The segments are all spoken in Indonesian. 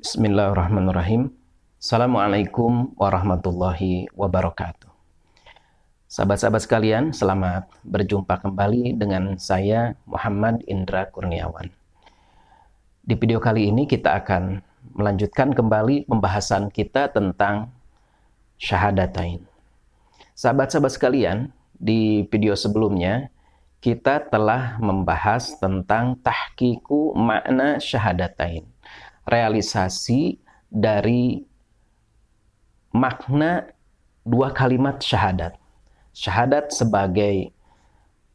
Bismillahirrahmanirrahim. Assalamualaikum warahmatullahi wabarakatuh. Sahabat-sahabat sekalian, selamat berjumpa kembali dengan saya Muhammad Indra Kurniawan. Di video kali ini kita akan melanjutkan kembali pembahasan kita tentang syahadatain. Sahabat-sahabat sekalian, di video sebelumnya kita telah membahas tentang tahqiqu makna syahadatain. Realisasi dari makna dua kalimat syahadat. Syahadat sebagai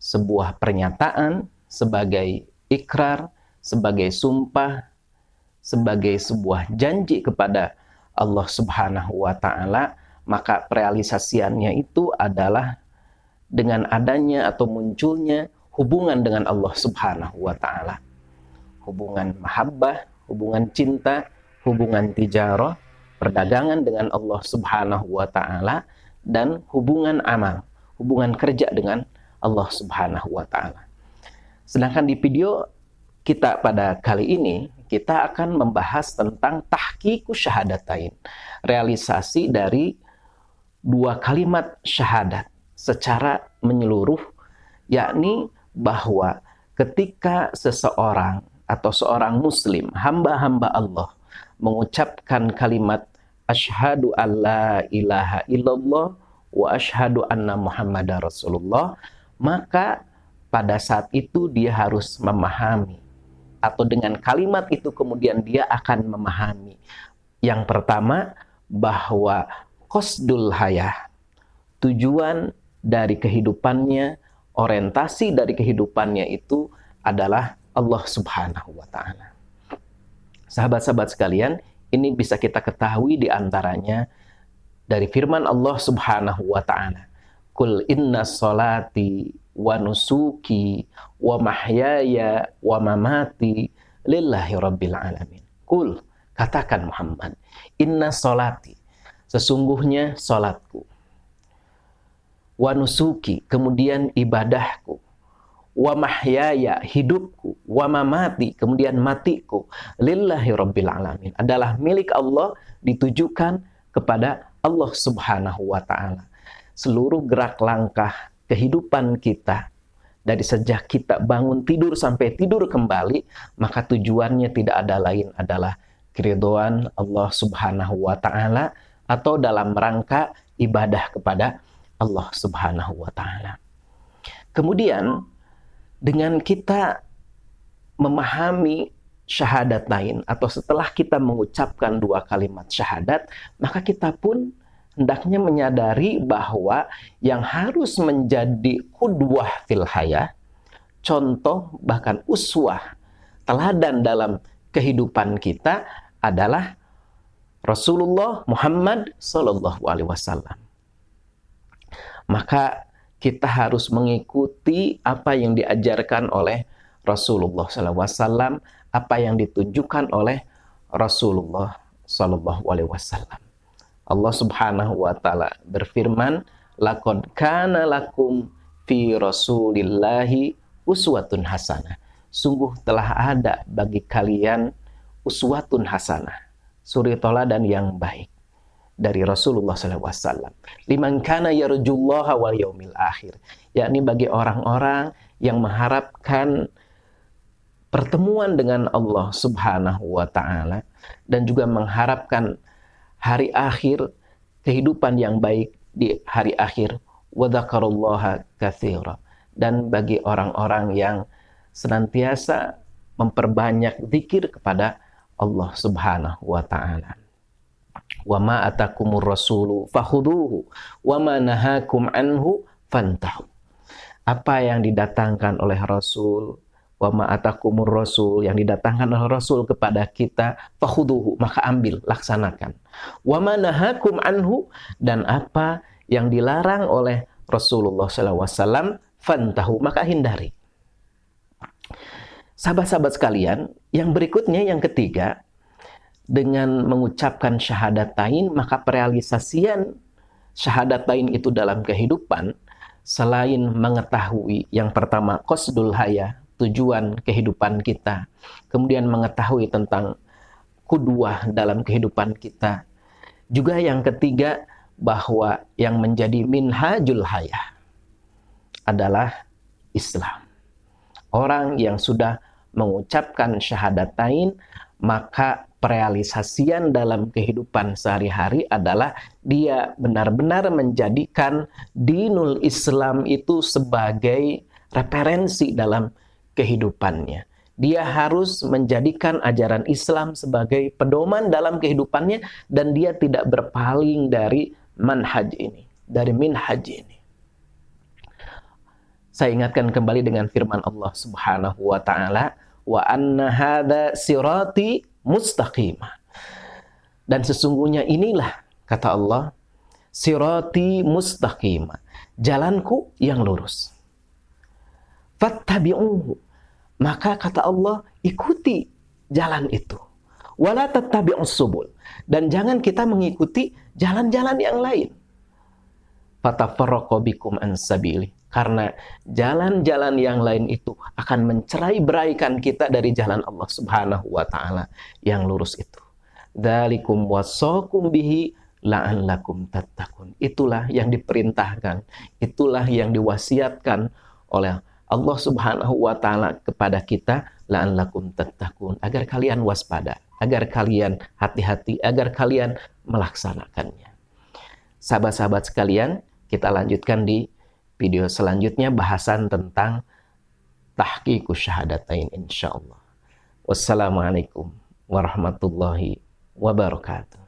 sebuah pernyataan, sebagai ikrar, sebagai sumpah, sebagai sebuah janji kepada Allah Subhanahu wa Ta'ala, maka realisasiannya itu adalah dengan adanya atau munculnya hubungan dengan Allah Subhanahu wa Ta'ala. Hubungan mahabbah, hubungan cinta, hubungan tijarah, perdagangan dengan Allah Subhanahu wa Ta'ala, dan hubungan amal, hubungan kerja dengan Allah Subhanahu wa Ta'ala. Sedangkan di video kita pada kali ini, kita akan membahas tentang tahqiqu syahadatain, realisasi dari dua kalimat syahadat secara menyeluruh, yakni bahwa ketika seseorang atau seorang muslim, hamba-hamba Allah, mengucapkan kalimat asyhadu alla ilaha illallah wa asyhadu anna muhammadar rasulullah, maka pada saat itu dia harus memahami, atau dengan kalimat itu kemudian dia akan memahami. Yang pertama, bahwa qasdul hayah, tujuan dari kehidupannya, orientasi dari kehidupannya itu adalah Allah Subhanahu wa Ta'ala. Sahabat-sahabat sekalian, ini bisa kita ketahui di antaranya dari firman Allah Subhanahu wa Ta'ala. Qul inna sholati wa nusuki wa mahyaya wa mamati lillahi rabbil alamin. Qul, katakan Muhammad, inna sholati, sesungguhnya salatku, wa nusuki, kemudian ibadahku, wa mahyaya, hidupku, wa mamati, kemudian matiku, lillahi rabbil alamin, adalah milik Allah, ditujukan kepada Allah Subhanahu wa Ta'ala. Seluruh gerak langkah kehidupan kita, dari sejak kita bangun tidur sampai tidur kembali, maka tujuannya tidak ada lain adalah keridhaan Allah Subhanahu wa Ta'ala, atau dalam rangka ibadah kepada Allah Subhanahu wa Ta'ala. Kemudian dengan kita memahami syahadatain, atau setelah kita mengucapkan dua kalimat syahadat, maka kita pun hendaknya menyadari bahwa yang harus menjadi qudwah fil hayah, contoh bahkan uswah, teladan dalam kehidupan kita adalah Rasulullah Muhammad Sallallahu Alaihi Wasallam. Maka kita harus mengikuti apa yang diajarkan oleh Rasulullah SAW, apa yang ditunjukkan oleh Rasulullah SAW. Allah Subhanahu wa Ta'ala berfirman, laqad kana lakum fi rasulillahi uswatun hasanah. Sungguh telah ada bagi kalian uswatun hasanah, suri teladan yang baik dari Rasulullah SAW. Liman kana yarjullaha wal yaumil akhir, yakni bagi orang-orang yang mengharapkan pertemuan dengan Allah Subhanahu wa Ta'ala, dan juga mengharapkan hari akhir, kehidupan yang baik di hari akhir, wa dzakarullaha katsira, dan bagi orang-orang yang senantiasa memperbanyak zikir kepada Allah Subhanahu wa Ta'ala. Wa ma atakumur rasulu fakhuduhu wa ma nahakum anhu fantahu. Apa yang didatangkan oleh Rasul, wa ma atakumur rasul, yang didatangkan oleh Rasul kepada kita, fakhuduhu, maka ambil, laksanakan. Wa ma nahakum anhu, dan apa yang dilarang oleh Rasulullah SAW, fantahu, maka hindari. Sahabat-sahabat sekalian, yang berikutnya, yang ketiga, dengan mengucapkan syahadatain, maka perealisasian syahadatain itu dalam kehidupan, selain mengetahui yang pertama qasdul hayah, tujuan kehidupan kita, kemudian mengetahui tentang qudwah dalam kehidupan kita. Juga yang ketiga, bahwa yang menjadi minhajul hayah adalah Islam. Orang yang sudah mengucapkan syahadatain, maka perealisasian dalam kehidupan sehari-hari adalah dia benar-benar menjadikan dinul Islam itu sebagai referensi dalam kehidupannya. Dia harus menjadikan ajaran Islam sebagai pedoman dalam kehidupannya, dan dia tidak berpaling dari manhaj ini, dari minhaj ini. Saya ingatkan kembali dengan firman Allah Subhanahu wa taala, wa anna hadza sirati mustaqimah. Dan sesungguhnya inilah, kata Allah, sirati mustaqimah, jalanku yang lurus. Fattabi'uhu, maka kata Allah, ikuti jalan itu. Wala tattabi'us subul, dan jangan kita mengikuti jalan-jalan yang lain. Fatafarraqu bikum an sabili, karena jalan-jalan yang lain itu akan mencerai-beraikan kita dari jalan Allah Subhanahu wa taala yang lurus itu. Dzalikum wasaqum bihi la'allakum tattaqun. Itulah yang diperintahkan, itulah yang diwasiatkan oleh Allah Subhanahu wa taala kepada kita, la'allakum tattaqun, agar kalian waspada, agar kalian hati-hati, agar kalian melaksanakannya. Sahabat-sahabat sekalian, kita lanjutkan di video selanjutnya bahasan tentang tahqiqus syahadatain insyaallah. Wassalamualaikum warahmatullahi wabarakatuh.